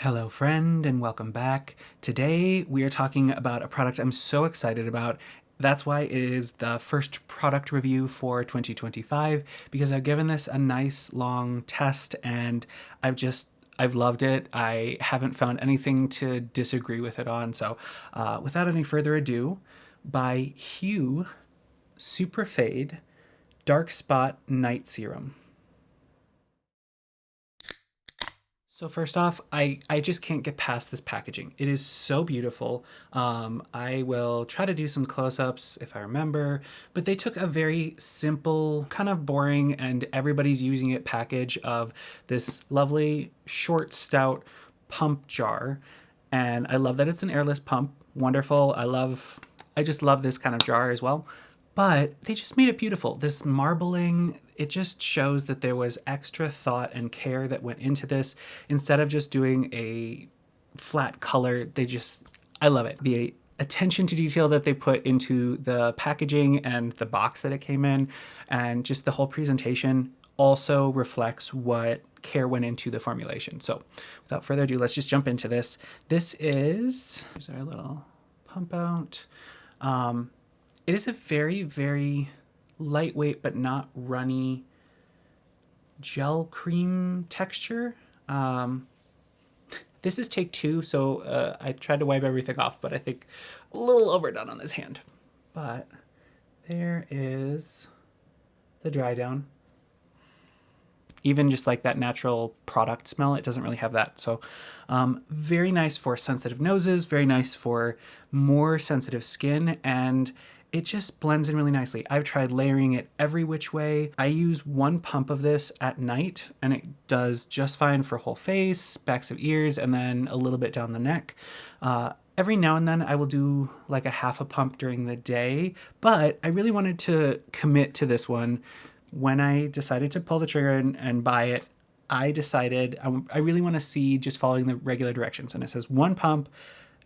Hello friend and welcome back. Today we are talking about a product I'm so excited about. That's why it is the first product review for 2025 because I've given this a nice long test and I've loved it. I haven't found anything to disagree with it on. So without any further ado, by Hue Supra-Fade Dark Spot Night Serum. So first off, I just can't get past this packaging. It is so beautiful. I will try to do some close-ups if I remember, but they took a very simple, kind of boring, and everybody's using it package of this lovely short stout pump jar. And I love that it's an airless pump. Wonderful. I just love this kind of jar as well. But they just made it beautiful. This marbling, it just shows that there was extra thought and care that went into this. Instead of just doing a flat color, I love it. The attention to detail that they put into the packaging and the box that it came in, and just the whole presentation also reflects what care went into the formulation. So without further ado, let's just jump into this. Here's our little pump out. It is a very, very lightweight but not runny gel cream texture. This is take two, so I tried to wipe everything off, but I think a little overdone on this hand. But there is the dry down. Even just like that natural product smell, it doesn't really have that. So very nice for sensitive noses, very nice for more sensitive skin, and it just blends in really nicely. I've tried layering it every which way. I use one pump of this at night and it does just fine for whole face, backs of ears, and then a little bit down the neck. Every now and then I will do like a half a pump during the day, but I really wanted to commit to this one. When I decided to pull the trigger and buy it, I decided I really want to see just following the regular directions. And it says one pump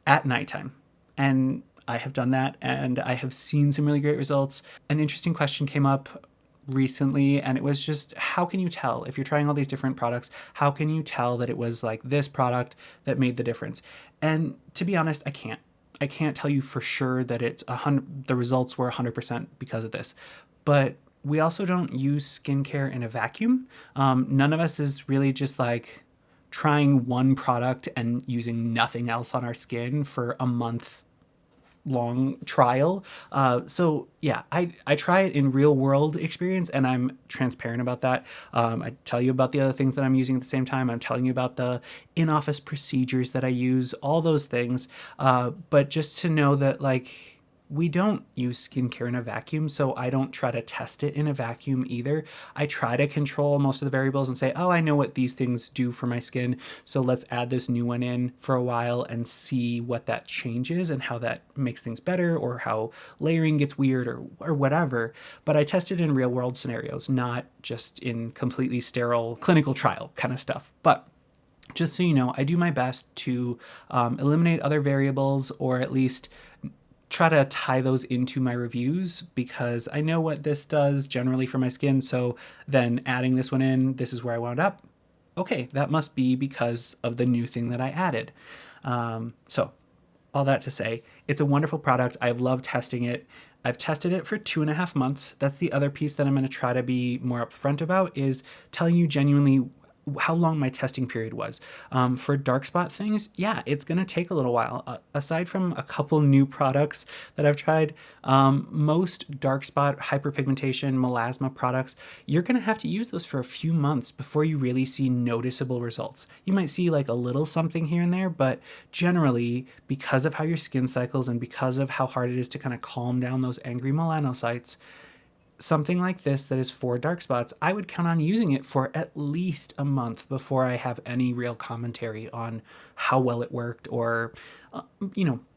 at nighttime. And I have done that and I have seen some really great results. An interesting question came up recently and it was just, how can you tell if you're trying all these different products, how can you tell that it was like this product that made the difference? And to be honest, I can't tell you for sure that the results were 100% because of this, but we also don't use skincare in a vacuum. None of us is really just like trying one product and using nothing else on our skin for a month long trial. So yeah, I try it in real world experience and I'm transparent about that. I tell you about the other things that I'm using at the same time. I'm telling you about the in-office procedures that I use, all those things. But just to know that like, we don't use skincare in a vacuum, so I don't try to test it in a vacuum either. I try to control most of the variables and say, oh, I know what these things do for my skin, so let's add this new one in for a while and see what that changes and how that makes things better or how layering gets weird or whatever. But I test it in real world scenarios, not just in completely sterile clinical trial kind of stuff. But just so you know, I do my best to eliminate other variables or at least try to tie those into my reviews because I know what this does generally for my skin. So then adding this one in, this is where I wound up. Okay, that must be because of the new thing that I added. So all that to say, it's a wonderful product. I've loved testing it. I've tested it for 2.5 months. That's the other piece that I'm going to try to be more upfront about, is telling you genuinely how long my testing period was. For dark spot things, yeah, it's going to take a little while. Aside from a couple new products that I've tried, most dark spot, hyperpigmentation, melasma products, you're going to have to use those for a few months before you really see noticeable results. You might see like a little something here and there, but generally, because of how your skin cycles and because of how hard it is to kind of calm down those angry melanocytes, something like this that is for dark spots, I would count on using it for at least a month before I have any real commentary on how well it worked or,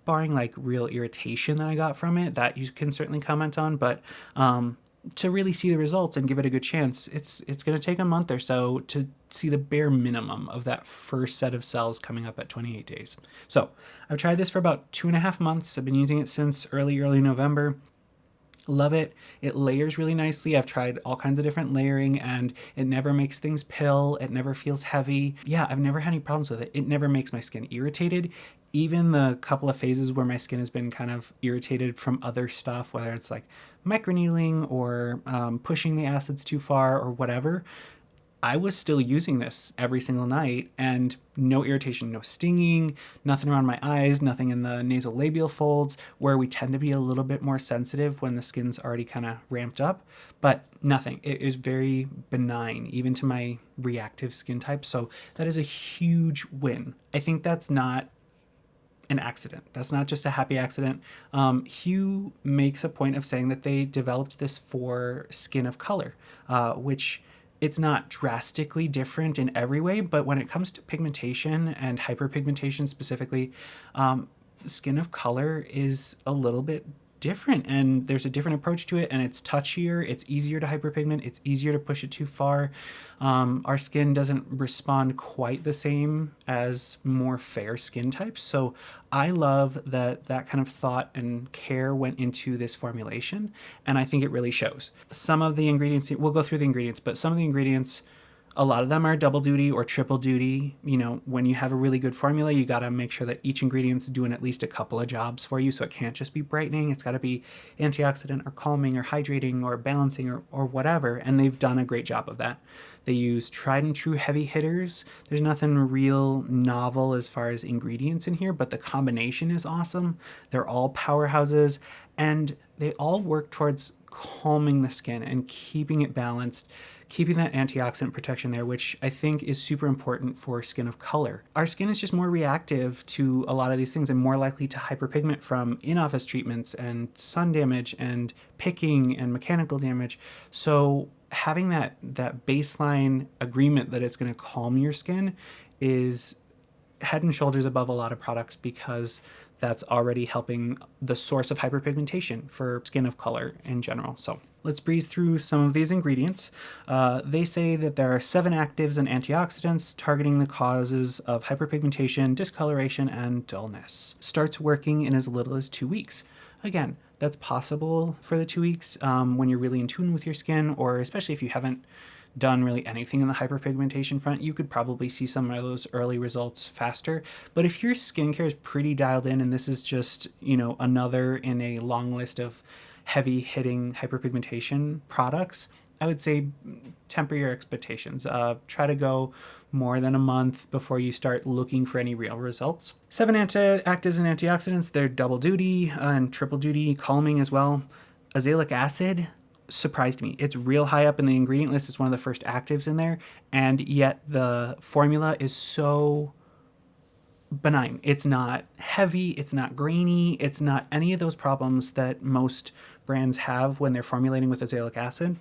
barring like real irritation that I got from it, that you can certainly comment on. But to really see the results and give it a good chance, it's going to take a month or so to see the bare minimum of that first set of cells coming up at 28 days. So I've tried this for about 2.5 months. I've been using it since early November. Love it. It layers really nicely. I've tried all kinds of different layering and it never makes things pill. It never feels heavy. Yeah, I've never had any problems with it. It never makes my skin irritated. Even the couple of phases where my skin has been kind of irritated from other stuff, whether it's like microneedling or pushing the acids too far or whatever, I was still using this every single night and no irritation, no stinging, nothing around my eyes, nothing in the nasal labial folds where we tend to be a little bit more sensitive when the skin's already kind of ramped up, but nothing. It is very benign, even to my reactive skin type. So that is a huge win. I think that's not an accident. That's not just a happy accident. Hue makes a point of saying that they developed this for skin of color, which it's not drastically different in every way, but when it comes to pigmentation and hyperpigmentation specifically, skin of color is a little bit different and there's a different approach to it and it's touchier, it's easier to hyperpigment, it's easier to push it too far. Our skin doesn't respond quite the same as more fair skin types. So I love that that kind of thought and care went into this formulation and I think it really shows. Some of the ingredients, we'll go through the ingredients, but some of the ingredients, a lot of them are double duty or triple duty. You know, when you have a really good formula, you got to make sure that each ingredient's doing at least a couple of jobs for you. So it can't just be brightening. It's got to be antioxidant or calming or hydrating or balancing or whatever. And they've done a great job of that. They use tried and true heavy hitters. There's nothing real novel as far as ingredients in here, but the combination is awesome. They're all powerhouses and they all work towards calming the skin and keeping it balanced, keeping that antioxidant protection there, which I think is super important for skin of color. Our skin is just more reactive to a lot of these things and more likely to hyperpigment from in-office treatments and sun damage and picking and mechanical damage. So having that baseline agreement that it's going to calm your skin is head and shoulders above a lot of products because that's already helping the source of hyperpigmentation for skin of color in general. So let's breeze through some of these ingredients. They say that there are 7 actives and antioxidants targeting the causes of hyperpigmentation, discoloration, and dullness. Starts working in as little as 2 weeks. Again, that's possible for the 2 weeks when you're really in tune with your skin, or especially if you haven't done really anything in the hyperpigmentation front, you could probably see some of those early results faster. But if your skincare is pretty dialed in and this is just, you know, another in a long list of heavy hitting hyperpigmentation products, I would say temper your expectations. Try to go more than a month before you start looking for any real results. 7 actives and antioxidants, they're double duty and triple duty, calming as well. Azelaic acid surprised me. It's real high up in the ingredient list. It's one of the first actives in there, and yet the formula is so benign. It's not heavy, it's not grainy, it's not any of those problems that most brands have when they're formulating with azelaic acid.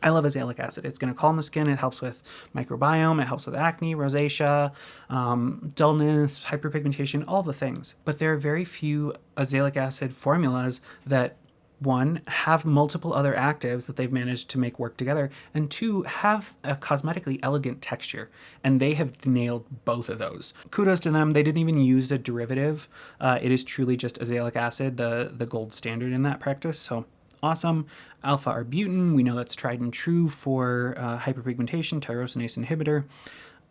I love azelaic acid. It's going to calm the skin. It helps with microbiome. It helps with acne, rosacea, dullness, hyperpigmentation, all the things. But there are very few azelaic acid formulas that, 1, have multiple other actives that they've managed to make work together, and 2, have a cosmetically elegant texture, and they have nailed both of those. Kudos to them. They didn't even use a derivative. It is truly just azelaic acid, the gold standard in that practice, so awesome. Alpha-arbutin, we know that's tried and true for hyperpigmentation, tyrosinase inhibitor.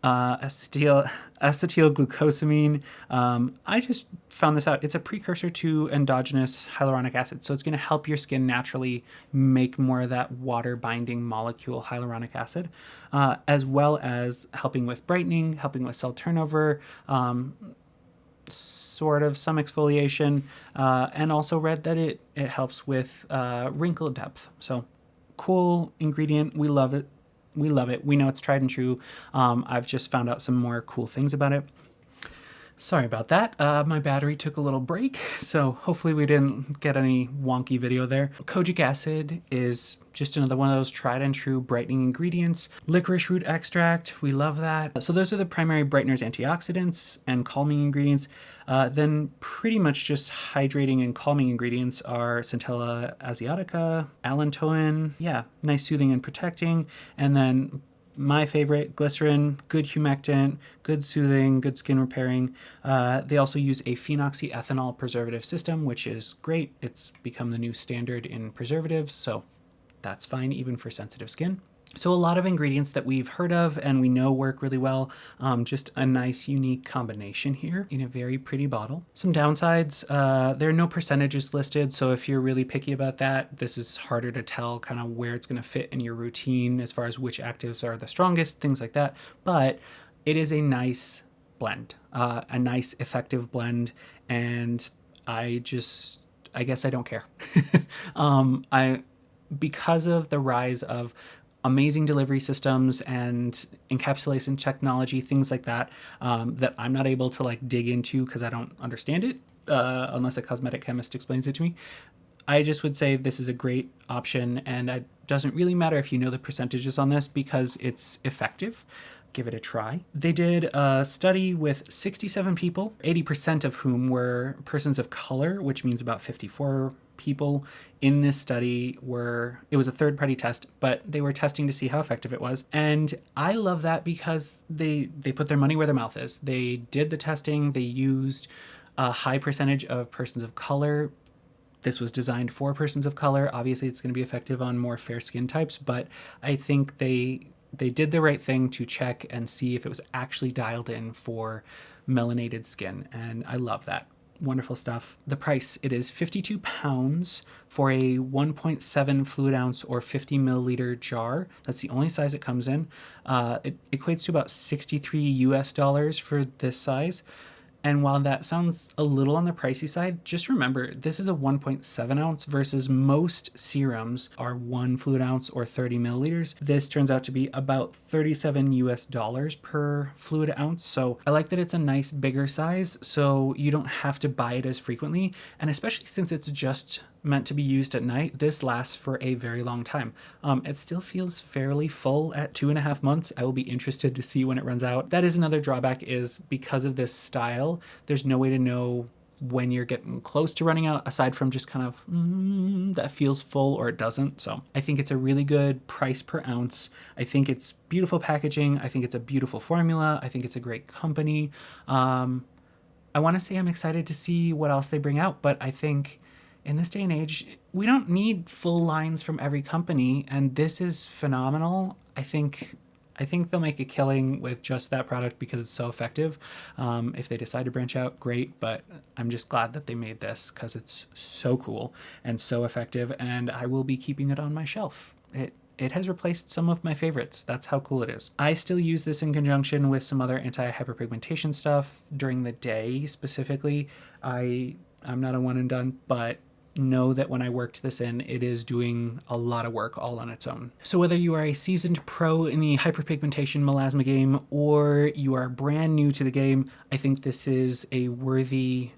Acetylglucosamine. I just found this out. It's a precursor to endogenous hyaluronic acid. So it's going to help your skin naturally make more of that water binding molecule hyaluronic acid, as well as helping with brightening, helping with cell turnover, sort of some exfoliation, and also read that it helps with wrinkle depth. So cool ingredient. We love it. We love it. We know it's tried and true. I've just found out some more cool things about it. Sorry about that. My battery took a little break, so hopefully we didn't get any wonky video there. Kojic acid is just another one of those tried and true brightening ingredients. Licorice root extract, we love that. So those are the primary brighteners, antioxidants, and calming ingredients. Then pretty much just hydrating and calming ingredients are Centella asiatica, allantoin, yeah, nice soothing and protecting, and then my favorite, glycerin, good humectant, good soothing, good skin repairing. They also use a phenoxyethanol preservative system, which is great. It's become the new standard in preservatives, so that's fine even for sensitive skin. So a lot of ingredients that we've heard of and we know work really well. Just a nice, unique combination here in a very pretty bottle. Some downsides, there are no percentages listed. So if you're really picky about that, this is harder to tell kind of where it's going to fit in your routine as far as which actives are the strongest, things like that. But it is a nice blend, a nice, effective blend. And I guess I don't care. Because of the rise of amazing delivery systems and encapsulation technology, things like that, that I'm not able to like dig into because I don't understand it, unless a cosmetic chemist explains it to me. I just would say this is a great option, and it doesn't really matter if you know the percentages on this because it's effective. Give it a try. They did a study with 67 people, 80% of whom were persons of color, which means about 54 people in this study it was a third-party test, but they were testing to see how effective it was. And I love that because they put their money where their mouth is. They did the testing, they used a high percentage of persons of color. This was designed for persons of color. Obviously, it's going to be effective on more fair skin types, but I think they did the right thing to check and see if it was actually dialed in for melanated skin, and I love that. Wonderful stuff. The price, it is £52 for a 1.7 fluid ounce or 50 milliliter jar. That's the only size it comes in. It equates to about 63 US dollars for this size. And while that sounds a little on the pricey side, just remember this is a 1.7 ounce versus most serums are 1 fluid ounce or 30 milliliters. This turns out to be about 37 US dollars per fluid ounce. So I like that it's a nice bigger size so you don't have to buy it as frequently. And especially since it's just meant to be used at night, this lasts for a very long time. It still feels fairly full at 2.5 months. I will be interested to see when it runs out. That is another drawback, is because of this style, there's no way to know when you're getting close to running out aside from just kind of that feels full or it doesn't. So I think it's a really good price per ounce. I think it's beautiful packaging. I think it's a beautiful formula. I think it's a great company. I want to say I'm excited to see what else they bring out, but I think in this day and age, we don't need full lines from every company, and this is phenomenal. I think they'll make a killing with just that product because it's so effective. If they decide to branch out, great, but I'm just glad that they made this because it's so cool and so effective, and I will be keeping it on my shelf. It has replaced some of my favorites. That's how cool it is. I still use this in conjunction with some other anti-hyperpigmentation stuff during the day specifically. I'm not a one and done, but know that when I worked this in, it is doing a lot of work all on its own. So whether you are a seasoned pro in the hyperpigmentation melasma game or you are brand new to the game, I think this is a worthy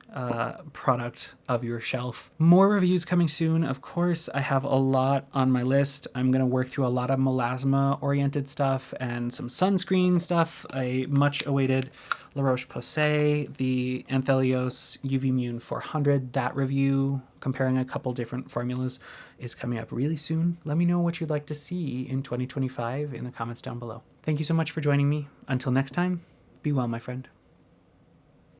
product of your shelf. More reviews coming soon. Of course, I have a lot on my list. I'm going to work through a lot of melasma oriented stuff and some sunscreen stuff. A much awaited La Roche-Posay, the Anthelios UV Immune 400, that review comparing a couple different formulas is coming up really soon. Let me know what you'd like to see in 2025 in the comments down below. Thank you so much for joining me. Until next time, be well, my friend.